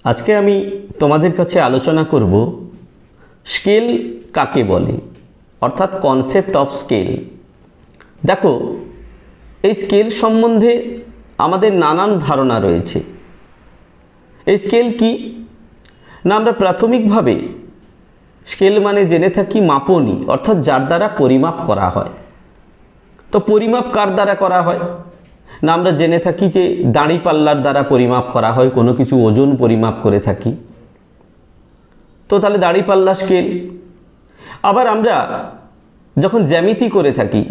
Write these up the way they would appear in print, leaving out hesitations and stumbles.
আজকে আমি তোমাদের কাছে আলোচনা করব স্কেল কাকে বলে, অর্থাৎ কনসেপ্ট অফ স্কেল। দেখো, এই স্কেল সম্বন্ধে আমাদের নানান ধারণা রয়েছে। এই স্কেল কি না, আমরা প্রাথমিকভাবে স্কেল মানে জেনে থাকি মাপনী, অর্থাৎ যার দ্বারা পরিমাপ করা হয়। তো পরিমাপ কার দ্বারা করা হয় না, আমরা জেনে থাকি যে দাঁড়িপাল্লার দ্বারা পরিমাপ করা হয়, কোনো কিছু ওজন পরিমাপ করে থাকি। তো তাহলে দাঁড়িপাল্লা স্কেল। আবার আমরা যখন জ্যামিতি করে থাকি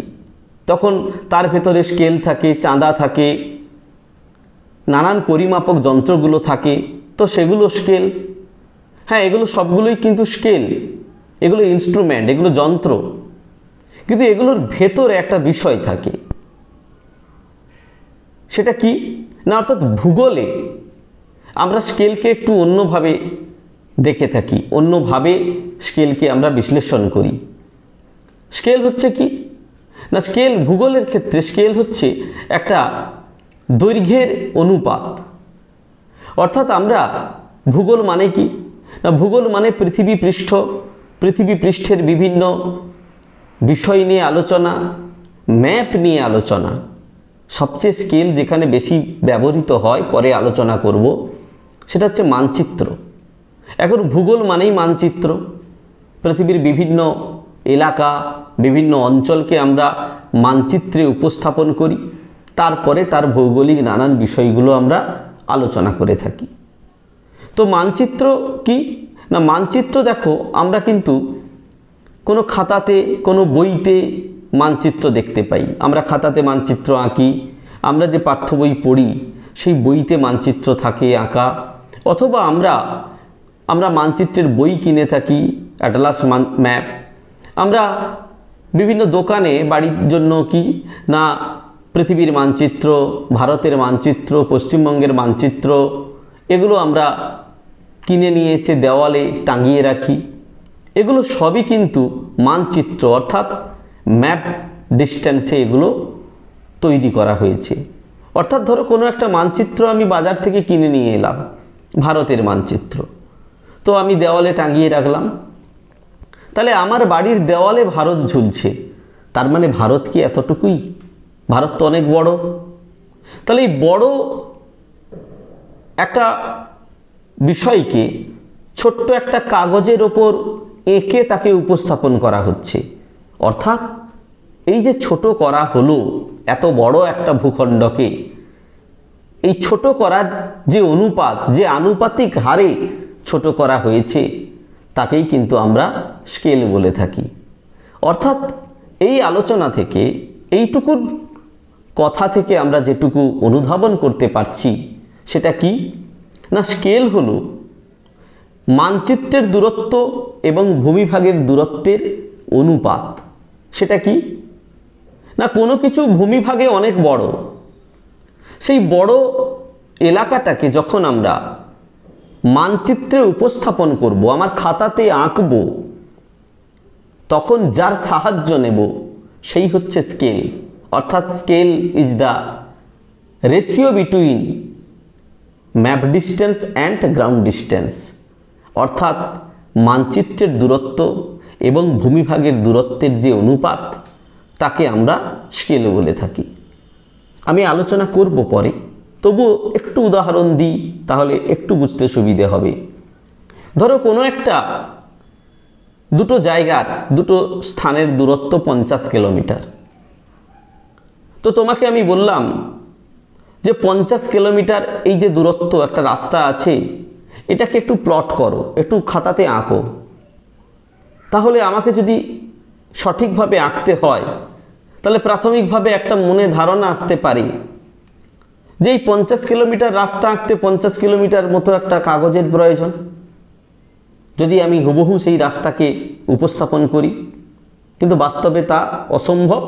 তখন তার ভেতরে স্কেল থাকে, চাঁদা থাকে, নানান পরিমাপক যন্ত্রগুলো থাকে, তো সেগুলো স্কেল। হ্যাঁ, এগুলো সবগুলোই কিন্তু স্কেল, এগুলো ইনস্ট্রুমেন্ট, এগুলো যন্ত্র, কিন্তু এগুলোর ভেতরে একটা বিষয় থাকে। সেটা কি না, অর্থাৎ ভূগোলে আমরা স্কেলকে একটু অন্যভাবে দেখে থাকি, অন্যভাবে স্কেলকে আমরা বিশ্লেষণ করি। স্কেল হচ্ছে কি না, স্কেল ভূগোলের ক্ষেত্রে স্কেল হচ্ছে একটা দৈর্ঘ্যের অনুপাত। অর্থাৎ আমরা ভূগোল মানে কি না, ভূগোল মানে পৃথিবী পৃষ্ঠের বিভিন্ন বিষয় নিয়ে আলোচনা, ম্যাপ নিয়ে আলোচনা। সবচেয়ে স্কেল যেখানে বেশি ব্যবহৃত হয়, পরে আলোচনা করব, সেটা হচ্ছে মানচিত্র। এখন ভূগোল মানেই মানচিত্র। পৃথিবীর বিভিন্ন এলাকা, বিভিন্ন অঞ্চলকে আমরা মানচিত্রে উপস্থাপন করি, তারপরে তার ভৌগোলিক নানান বিষয়গুলো আমরা আলোচনা করে থাকি। তো মানচিত্র কি না, মানচিত্র দেখো, আমরা কিন্তু কোনো খাতাতে, কোনো বইতে মানচিত্র দেখতে পাই। আমরা খাতাতে মানচিত্র আঁকি, আমরা যে পাঠ্য বই পড়ি সেই বইতে মানচিত্র থাকে আঁকা, অথবা আমরা মানচিত্রের বই কিনে থাকি, অ্যাটলাস ম্যাপ। আমরা বিভিন্ন দোকানে বাড়ির জন্য কি না, পৃথিবীর মানচিত্র, ভারতের মানচিত্র, পশ্চিমবঙ্গের মানচিত্র, এগুলো আমরা কিনে নিয়ে এসে দেওয়ালে টাঙিয়ে রাখি। এগুলো সবই কিন্তু মানচিত্র, অর্থাৎ ম্যাপ ডিস্টেন্সে এগুলো তৈরি করা হয়েছে। অর্থাৎ ধরো কোনো একটা মানচিত্র আমি বাজার থেকে কিনে নিয়ে এলাম, ভারতের মানচিত্র, তো আমি দেওয়ালে টাঙিয়ে রাখলাম। তাহলে আমার বাড়ির দেওয়ালে ভারত ঝুলছে, তার মানে ভারত কি এতটুকুই? ভারত তো অনেক বড়। তাহলে এই বড় একটা বিষয়কে ছোট্ট একটা কাগজের ওপর এঁকে তাকে উপস্থাপন করা হচ্ছে। অর্থাৎ এই যে ছোট করা হলো এত বড় একটা ভূখণ্ডকে, এই ছোট করার যে অনুপাত, যে আনুপাতিক হারে ছোট করা হয়েছে, তাকেই কিন্তু আমরা স্কেল বলে থাকি। অর্থাৎ এই আলোচনা থেকে, এইটুকুর কথা থেকে আমরা যেটুকু অনুধাবন করতে পারছি, সেটা কি না, স্কেল হলো মানচিত্রের দূরত্ব এবং ভূমিভাগের দূরত্বের অনুপাত। সেটা কি না, কোনো কিছু ভূমিভাগে অনেক বড়, সেই বড় এলাকাটাকে যখন আমরা মানচিত্রে উপস্থাপন করব, আমার খাতাতে আঁকব, তখন যার সাহায্য নেব সেই হচ্ছে স্কেল। অর্থাৎ scale is the ratio between map distance and ground distance. অর্থাৎ মানচিত্রের দূরত্ব এবং ভূমিভাগের দূরত্বের যে অনুপাত, তাকে আমরা স্কেল বলে থাকি। আমি আলোচনা করব পরে, তবুও একটু উদাহরণ দিই, তাহলে একটু বুঝতে সুবিধে হবে। ধরো কোনো একটা দুটো স্থানের দূরত্ব 50 কিলোমিটার। তো তোমাকে আমি বললাম যে 50 কিলোমিটার এই যে দূরত্ব, একটা রাস্তা আছে, এটাকে একটু প্লট করো, একটু খাতাতে আঁকো। তাহলে আমাকে যদি সঠিকভাবে আঁকতে হয়, তাহলে প্রাথমিকভাবে একটা মনে ধারণা আসতে পারে যে এই 50 কিলোমিটার রাস্তা আঁকতে 50 কিলোমিটার মতো একটা কাগজের প্রয়োজন। যদি আমি হুবহু সেই রাস্তাকে উপস্থাপন করি, কিন্তু বাস্তবে তা অসম্ভব,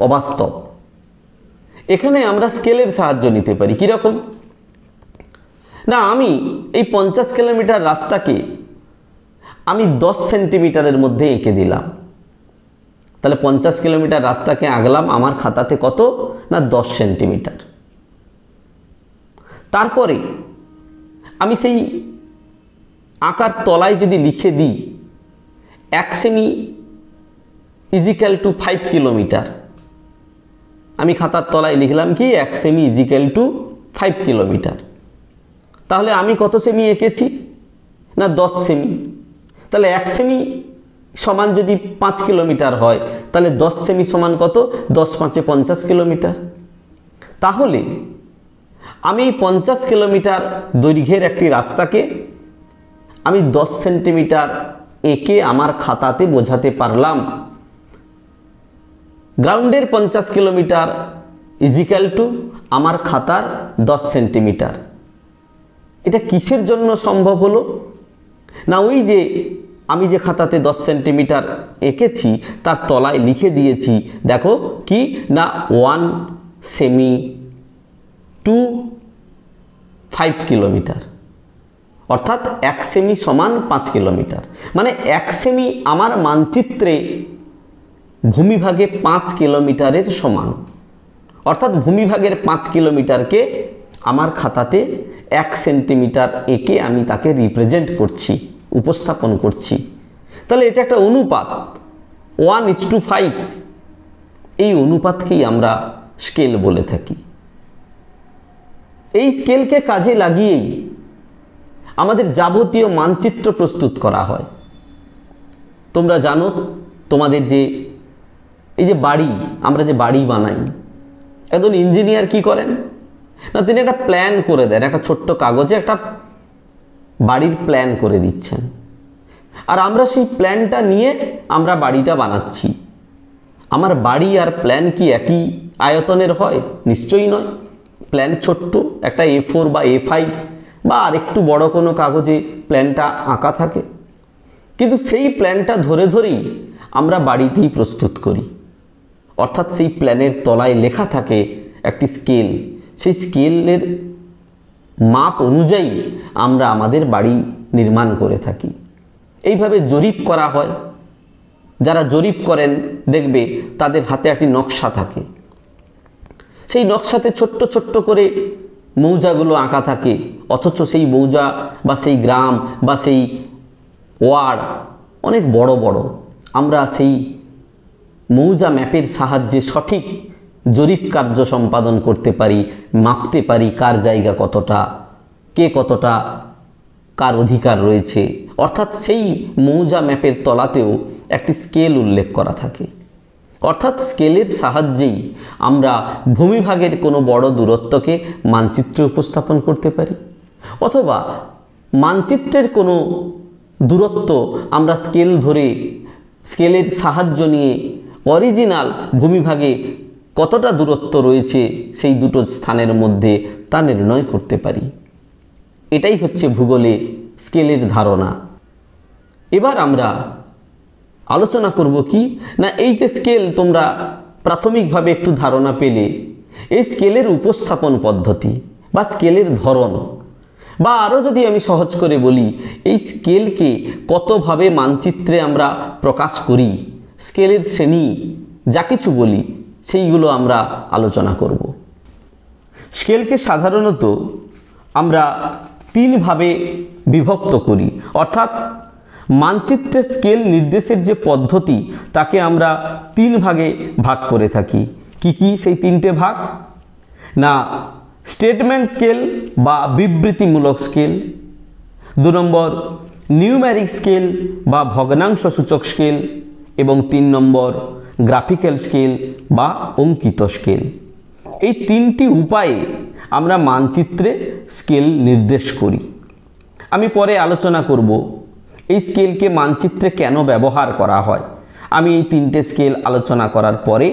অবাস্তব। এখানে আমরা স্কেলের সাহায্য নিতে পারি। কীরকম না, আমি এই 50 কিলোমিটার রাস্তাকে আমি 10 সেন্টিমিটারের মধ্যে এঁকে দিলাম। তাহলে 50 কিলোমিটার রাস্তাকে আঁকলাম আমার খাতাতে কত না 10 সেন্টিমিটার। তারপরে আমি সেই আঁকার তলায় যদি লিখে দিই 1 সেমি ইজিক্যাল টু 5 কিলোমিটার, আমি খাতার তলায় লিখলাম কি 1 সেমি ইজিক্যাল টু 5 কিলোমিটার, তাহলে আমি কত সেমি এঁকেছি? না 10 সেমি। তাহলে 1 সেমি সমান যদি 5 কিলোমিটার হয়, তাহলে 10 সেমি সমান কত? 10 5 50 কিলোমিটার। তাহলে আমি 50 কিলোমিটার দৈর্ঘ্যের একটি রাস্তাকে আমি 10 সেন্টিমিটার এঁকে আমার খাতাতে বোঝাতে পারলাম গ্রাউন্ডের 50 কিলোমিটার ইজিক্যাল টু আমার খাতার 10 সেন্টিমিটার। এটা কিসের জন্য সম্ভব হলো? না ওই যে আমি যে খাতাতে 10 সেন্টিমিটার এঁকেছি তার তলায় লিখে দিয়েছি, দেখো কি না 1 সেমি টু 5 কিলোমিটার, অর্থাৎ 1 সেমি সমান 5 কিলোমিটার। মানে 1 সেমি আমার মানচিত্রে ভূমিভাগে 5 কিলোমিটারের সমান, অর্থাৎ ভূমিভাগের 5 কিলোমিটারকে আমার খাতাতে 1 সেন্টিমিটার এঁকে আমি তাকে রিপ্রেজেন্ট করছি, উপস্থাপন করছি। তাহলে এটা একটা অনুপাত 1:5। এই অনুপাতকেই আমরা স্কেল বলে থাকি। এই স্কেলকে কাজে লাগিয়েই আমাদের যাবতীয় মানচিত্র প্রস্তুত করা হয়। তোমরা জানো তোমাদের যে এই যে বাড়ি, আমরা যে বাড়ি বানাই, একজন ইঞ্জিনিয়ার কি করেন না তিনি একটা প্ল্যান করে দেন, একটা ছোট্ট কাগজে একটা বাড়ির প্ল্যান করে দিচ্ছেন, আর আমরা সেই প্ল্যানটা নিয়ে আমরা বাড়িটা বানাচ্ছি। আমার বাড়ি আর প্ল্যান কি একই আয়তনের হয়? নিশ্চয়ই নয়। প্ল্যান ছোট্ট, একটা A4 বা A5 বা আর একটু বড় কোনো কাগজে প্ল্যানটা আঁকা থাকে, কিন্তু সেই প্ল্যানটা ধরে ধরেই আমরা বাড়িটি প্রস্তুত করি। অর্থাৎ সেই প্ল্যানের তলায় লেখা থাকে একটি স্কেল, সেই স্কেলের মাপ অনুযায়ী আমরা আমাদের বাড়ি নির্মাণ করে থাকি। এইভাবে জরিপ করা হয়। যারা জরিপ করেন দেখবে তাদের হাতে একটি নকশা থাকে, সেই নকশাতে ছোট্ট ছোট্ট করে মৌজাগুলো আঁকা থাকে, অথচ সেই মৌজা বা সেই গ্রাম বা সেই ওয়ার্ড অনেক বড় বড়। আমরা সেই মৌজা ম্যাপের সাহায্যে সঠিক জরিপ কার্য সম্পাদন করতে পারি, মাপতে পারি কার জায়গা কতটা, কে কতটা, কার অধিকার রয়েছে। অর্থাৎ সেই মৌজা ম্যাপের তলাতেও একটি স্কেল উল্লেখ করা থাকে। অর্থাৎ স্কেলের সাহায্যেই আমরা ভূমিভাগের কোনো বড় দূরত্বকে মানচিত্রে উপস্থাপন করতে পারি, অথবা মানচিত্রের কোনো দূরত্ব আমরা স্কেল ধরে স্কেলের সাহায্য নিয়ে অরিজিনাল ভূমিভাগে কতটা দূরত্ব রয়েছে সেই দুটো স্থানের মধ্যে তা নির্ণয় করতে পারি। এটাই হচ্ছে ভূগোলে স্কেলের ধারণা। এবার আমরা আলোচনা করব কি না এই যে স্কেল, তোমরা প্রাথমিকভাবে একটু ধারণা পেলে এই স্কেলের উপস্থাপন পদ্ধতি বা স্কেলের ধরন, বা আরও যদি আমি সহজ করে বলি এই স্কেলকে কতভাবে মানচিত্রে আমরা প্রকাশ করি, স্কেলের শ্রেণী যা কিছু বলি সেইগুলো আমরা আলোচনা করব। স্কেলকে সাধারণত আমরা 3 ভাবে বিভক্ত করি, অর্থাৎ মানচিত্রে স্কেল নির্দেশের যে পদ্ধতি তাকে আমরা 3 ভাগে ভাগ করে থাকি। কি কি সেই 3টে ভাগ? না স্টেটমেন্ট স্কেল বা বিবৃতিমূলক স্কেল, 2 নম্বর নিউমেরিক স্কেল বা ভগ্নাংশ সূচক স্কেল, এবং 3 নম্বর গ্রাফিক্যাল স্কেল বা অঙ্কিত স্কেল। এই 3টি উপায়ে আমরা মানচিত্রে স্কেল নির্দেশ করি। আমি পরে আলোচনা করব এই স্কেলকে মানচিত্রে কেন ব্যবহার করা হয়। আমি এই 3টে স্কেল আলোচনা করার পরে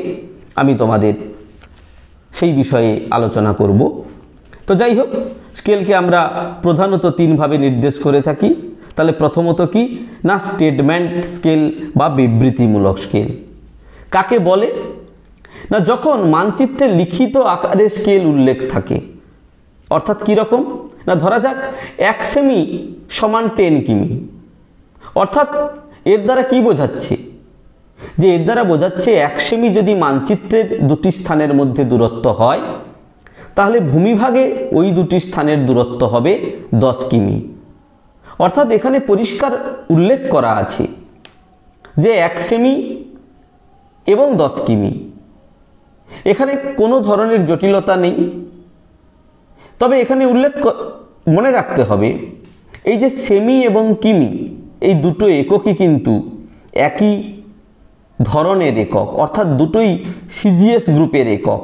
আমি তোমাদের সেই বিষয়ে আলোচনা করব। তো যাই হোক, স্কেলকে আমরা প্রধানত 3 ভাবে নির্দেশ করে থাকি। তাহলে প্রথমত কি না স্টেটমেন্ট স্কেল বা বিবৃতিমূলক স্কেল। কাকে বলে না যখন মানচিত্রে লিখিত আকারে স্কেল উল্লেখ থাকে, অর্থাৎ কীরকম না ধরা যাক 1 সেমি সমান 10 কিমি, অর্থাৎ এর দ্বারা কি বোঝাচ্ছে যে এর দ্বারা বোঝাচ্ছে 1 সেমি যদি মানচিত্রের 2টি স্থানের মধ্যে দূরত্ব হয় তাহলে ভূমিভাগে ওই দুটি স্থানের দূরত্ব হবে 10 কিমি। অর্থাৎ এখানে পরিষ্কার উল্লেখ করা আছে যে 1 সেমি এবং 10 কিমি, এখানে কোনো ধরনের জটিলতা নেই। তবে এখানে মনে রাখতে হবে এই যে সেমি এবং কিমি এই দুটো এককই কিন্তু একই ধরনের একক, অর্থাৎ দুটোই সিজিএস গ্রুপের একক।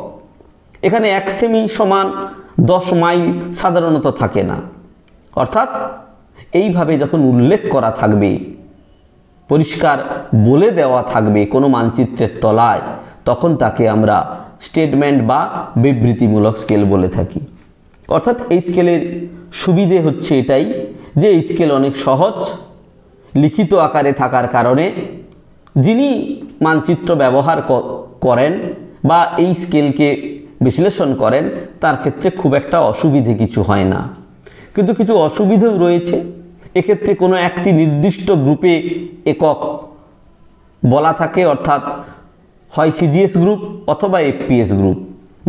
এখানে 1 সেমি সমান 10 মাইল সাধারণত থাকে না। অর্থাৎ এইভাবে যখন উল্লেখ করা থাকবে, পরিষ্কার বলে দেওয়া থাকবে কোনো মানচিত্রের তলায়, তখন তাকে আমরা স্টেটমেন্ট বা বিবৃতিমূলক স্কেল বলে থাকি। অর্থাৎ এই স্কেলের সুবিধে হচ্ছে এটাই যে এই স্কেল অনেক সহজ, লিখিত আকারে থাকার কারণে যিনি মানচিত্র ব্যবহার করেন বা এই স্কেলকে বিশ্লেষণ করেন তার ক্ষেত্রে খুব একটা অসুবিধে কিছু হয় না। কিন্তু কিছু অসুবিধেও রয়েছে। এক্ষেত্রে কোনো একটি নির্দিষ্ট গ্রুপে একক বলা থাকে, অর্থাৎ হয় সিজিএস গ্রুপ অথবা এফপিএস গ্রুপ।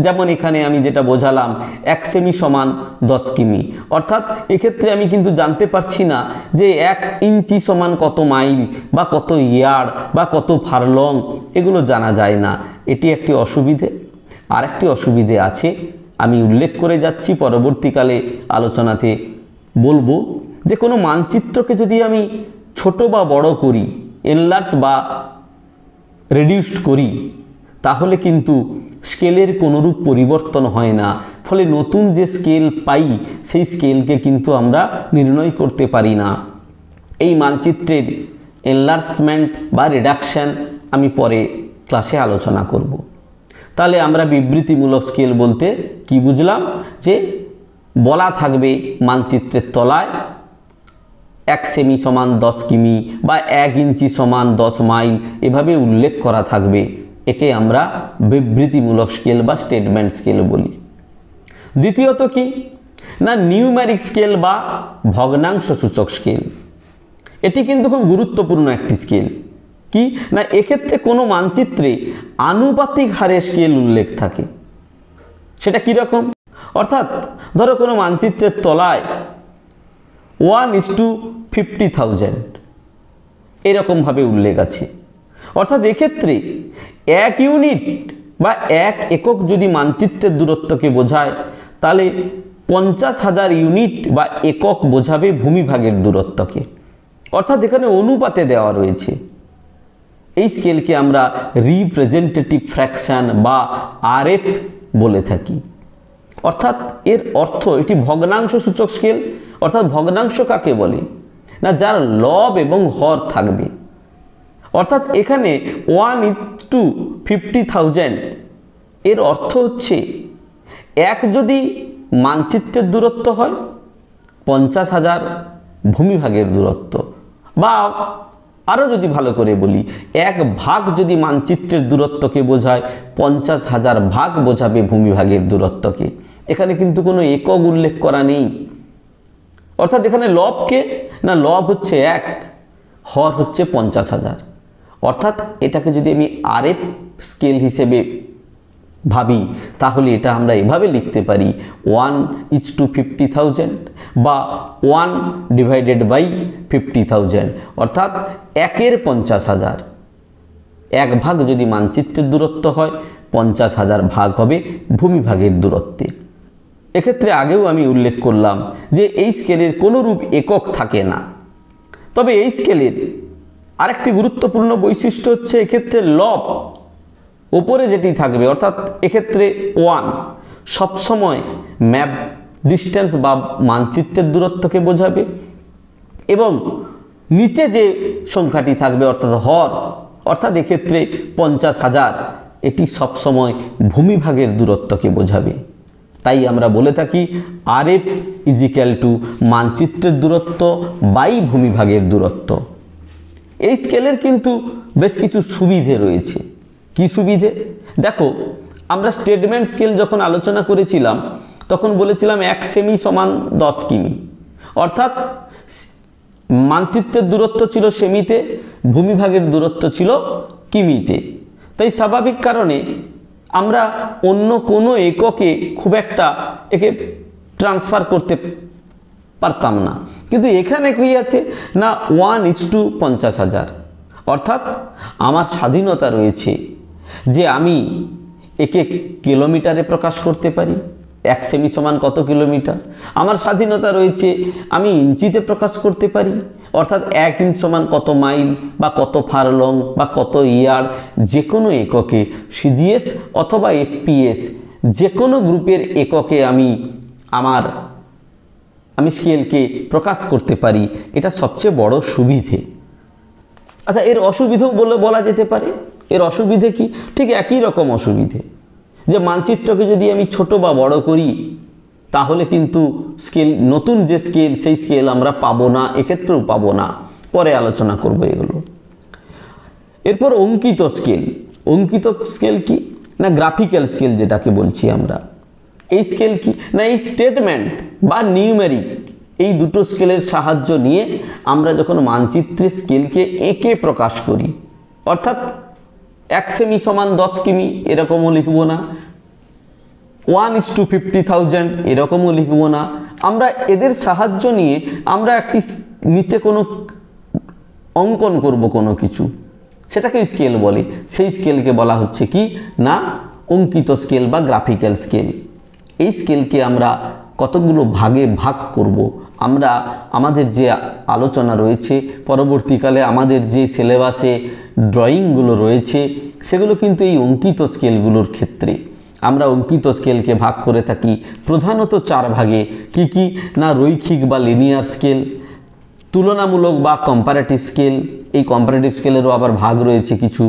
যেমন এখানে আমি যেটা বোঝালাম 1 সেমি সমান 10 কিমি, অর্থাৎ এক্ষেত্রে আমি কিন্তু জানতে পারছি না যে 1 ইঞ্চি সমান কত মাইল বা কত ইয়ার্ড বা কত ফারলং, এগুলো জানা যায় না। এটি একটি অসুবিধে। আর একটি অসুবিধে আছে, আমি উল্লেখ করে যাচ্ছি, পরবর্তীকালে আলোচনাতে বলবো যে কোনো মানচিত্রকে যদি আমি ছোট বা বড় করি, এনলার্জ বা রিডিউসড করি, তাহলে কিন্তু স্কেলের কোনোরূপ পরিবর্তন হয় না। ফলে নতুন যে স্কেল পাই সেই স্কেলকে কিন্তু আমরা নির্ণয় করতে পারি না। এই মানচিত্রের এনলার্জমেন্ট বা রিডাকশন আমি পরে ক্লাসে আলোচনা করব। তাহলে আমরা বিবৃতিমূলক স্কেল বলতে কি বুঝলাম, যে বলা থাকবে মানচিত্রের তলায় 1 সেমি সমান 10 কিমি বা 1 ইঞ্চি সমান 10 মাইল, এভাবে উল্লেখ করা থাকবে। একে আমরা বিবৃতিমূলক স্কেল বা স্টেটমেন্ট স্কেল বলি। দ্বিতীয়ত কি না, নিউমেরিক স্কেল বা ভগ্নাংশ সূচক স্কেল। এটি কিন্তু খুব গুরুত্বপূর্ণ একটি স্কেল। কি না, এক্ষেত্রে কোনো মানচিত্রে আনুপাতিক হারে স্কেল উল্লেখ থাকে। সেটা কীরকম? অর্থাৎ ধরো কোনো মানচিত্রের তলায় 1:50,000 এরকমভাবে উল্লেখ আছে। অর্থাৎ এক্ষেত্রে 1 ইউনিট বা 1 একক যদি মানচিত্রের দূরত্বকে বোঝায়, তাহলে 50,000 ইউনিট বা একক বোঝাবে ভূমিভাগের দূরত্বকে। অর্থাৎ এখানে অনুপাতে দেওয়া রয়েছে। এই স্কেলকে আমরা রিপ্রেজেন্টেটিভ ফ্র্যাকশন বা আরএফ বলে থাকি। অর্থাৎ এর অর্থ এটি ভগ্নাংশ সূচক স্কেল। অর্থাৎ ভগ্নাংশ কাকে বলে না, যার লব এবং হর থাকবে। অর্থাৎ এখানে 1:50,000 এর অর্থ হচ্ছে 1 যদি মানচিত্রের দূরত্ব হয়, 50,000 ভূমিভাগের দূরত্ব, বা আরও যদি ভালো করে বলি 1 ভাগ যদি মানচিত্রের দূরত্বকে বোঝায়, 50,000 ভাগ বোঝাবে ভূমিভাগের দূরত্বকে। এখানে কিন্তু কোনো একক উল্লেখ করা নেই। অর্থাৎ এখানে লবকে না, লব হচ্ছে 1, হর হচ্ছে 50,000। অর্থাৎ এটাকে যদি আমি আরএফ স্কেল হিসেবে ভাবি, তাহলে এটা আমরা এভাবে লিখতে পারি 1:50,000 বা 1/50,000। অর্থাৎ 1-এর 50,000। 1 ভাগ যদি মানচিত্রের দূরত্ব হয়, 50,000 ভাগ হবে ভূমিভাগের দূরত্বে। এক্ষেত্রে আগেও আমি উল্লেখ করলাম যে এই স্কেলের কোনোরূপ একক থাকে না। তবে এই স্কেলের আরেকটি গুরুত্বপূর্ণ বৈশিষ্ট্য হচ্ছে এক্ষেত্রে লব উপরে যেটি থাকবে, অর্থাৎ এক্ষেত্রে 1 সবসময় ম্যাপ ডিস্টেন্স বা মানচিত্রের দূরত্বকে বোঝাবে, এবং নিচে যে সংখ্যাটি থাকবে অর্থাৎ হর, অর্থাৎ এক্ষেত্রে 50,000, এটি সবসময় ভূমিভাগের দূরত্বকে বোঝাবে। তাই আমরা বলে থাকি আরএফ = মানচিত্রের দূরত্ব বাই ভূমিভাগের দূরত্ব। এই স্কেলের কিন্তু বেশ কিছু সুবিধে রয়েছে। কি সুবিধে? দেখো, আমরা স্টেটমেন্ট স্কেল যখন আলোচনা করেছিলাম তখন বলেছিলাম 1 সেমি সমান 10 কিমি। অর্থাৎ মানচিত্রের দূরত্ব ছিল সেমিতে, ভূমিভাগের দূরত্ব ছিল কিমিতে। তাই স্বাভাবিক কারণে আমরা অন্য কোনো এককে খুব একটা একে ট্রান্সফার করতে পারতাম না, কিন্তু এখানে কি আছে না 1:50,000, অর্থাৎ আমার স্বাধীনতা রয়েছে যে আমি একে কিলোমিটারে প্রকাশ করতে পারি, 1 সেমি সমান কত কিলোমিটার। আমার স্বাধীনতা রয়েছে আমি ইঞ্চিতে প্রকাশ করতে পারি, অর্থাৎ 1 ইঞ্চ সমান কত মাইল বা কত ফারলং বা কত ইয়ার্ড, যে কোনো এককে সিজিএস অথবা এফপিএস যে কোনো গ্রুপের এককে আমি স্কেলকে প্রকাশ করতে পারি। এটা সবচেয়ে বড় সুবিধে। আচ্ছা, এর অসুবিধেও বলা যেতে পারে। এর অসুবিধে কি? ঠিক একই রকম অসুবিধে, যে মানচিত্রকে যদি আমি ছোট বা বড় করি তাহলে কিন্তু স্কেল, নতুন যে স্কেল সেই স্কেল আমরা পাবো না, এক্ষেত্রেও পাবো না। পরে আলোচনা করব এগুলো। এরপর অঙ্কিত স্কেল। অঙ্কিত স্কেল কি না গ্রাফিক্যাল স্কেল যেটাকে বলছি আমরা। এই স্কেল কি না এই স্টেটমেন্ট বা নিউমেরিক, এই দুটো স্কেলের সাহায্য নিয়ে আমরা যখন মানচিত্রে স্কেলকে এঁকে প্রকাশ করি, অর্থাৎ 1 সেমি সমান 10 কিমি এরকমও লিখব না, 1:50,000 এরকমও লিখব না। আমরা এদের সাহায্য নিয়ে আমরা একটি নিচে কোনো অঙ্কন করব কোনো কিছু, সেটাকে স্কেল বলে। সেই স্কেলকে বলা হচ্ছে কি না অঙ্কিত স্কেল বা গ্রাফিক্যাল স্কেল। এই স্কেলকে আমরা কতগুলো ভাগে ভাগ করব। আমরা আমাদের যে আলোচনা রয়েছে, পরবর্তীকালে আমাদের যে সিলেবাসে ড্রয়িংগুলো রয়েছে সেগুলো কিন্তু এই অঙ্কিত স্কেলগুলোর ক্ষেত্রে। আমরা অঙ্কিত স্কেলকে ভাগ করে থাকি প্রধানত 4 ভাগে। কি কি না রৈখিক বা লিনিয়ার স্কেল, তুলনামূলক বা কম্পারেটিভ স্কেল, এই কম্পারেটিভ স্কেলেরও আবার ভাগ রয়েছে কিছু,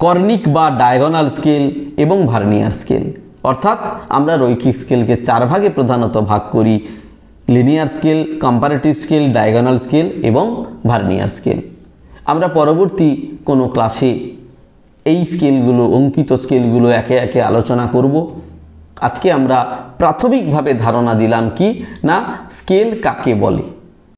কর্নিক বা ডায়াগোনাল স্কেল এবং ভার্নিয়ার স্কেল। অর্থাৎ আমরা রৈখিক স্কেলকে 4 ভাগে প্রধানত ভাগ করি, linear scale, comparative scale, diagonal scale এবং ভার্নিয়ার স্কেল। আমরা পরবর্তী কোনো ক্লাসে এই স্কেলগুলো, অঙ্কিত স্কেলগুলো একে একে আলোচনা করব। আজকে আমরা প্রাথমিকভাবে ধারণা দিলাম কি না স্কেল কাকে বলে।